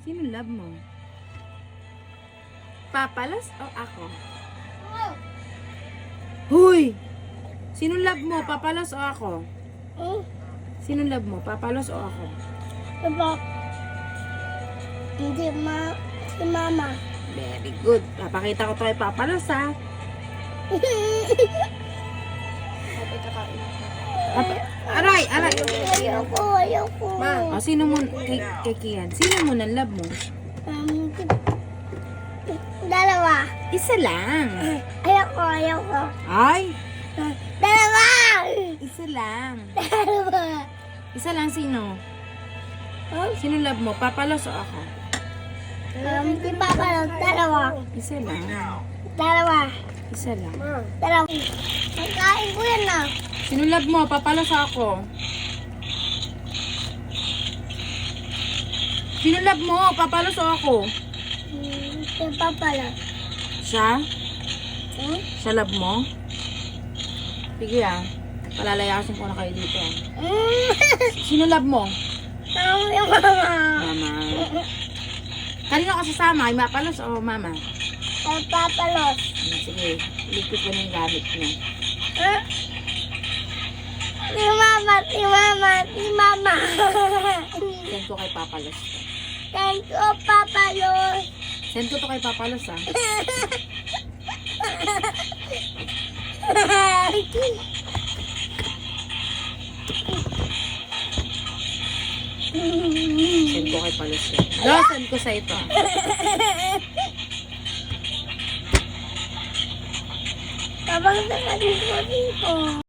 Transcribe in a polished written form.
Sino love mo? Papalos o ako? Huy! Sino love mo? Papalos o ako? Sino love mo? Papalos o ako? Diba? Hindi si mama. Very good. Papakita ko to kay Papalos, ha? Aray! Aray! Ayoko. O, sino mo? Kay Kian. Sino mo na love mo? Dalawa. Isa lang. Ayoko. Ay! Dalawa! Isa lang. Dalawa. Isa lang sino? Sino love mo? Papalos o ako? Si Papa lang. Dalawa. Isa lang. Dalawa. Isa lang. Dalawa. Pagkain ko yan na. Sino love mo? Papalos o ako? Sino love mo? Papalos o ako? Si Papa lang. Siya? Siya love mo? Sige palalayasin ko na kayo dito. Sino love mo? Yung mama. Mama. Kanino ka sasama? Ay Mapalos o mama? Si Papa Los. Sige, ligpit ko na yung gamit niya. Si mama. Send ko kay Papalos. Thank you, Papa Los. Send ko to kay Papalos, ha? Send ko kay Palos. Send ko sa ito. Tabang sa dito.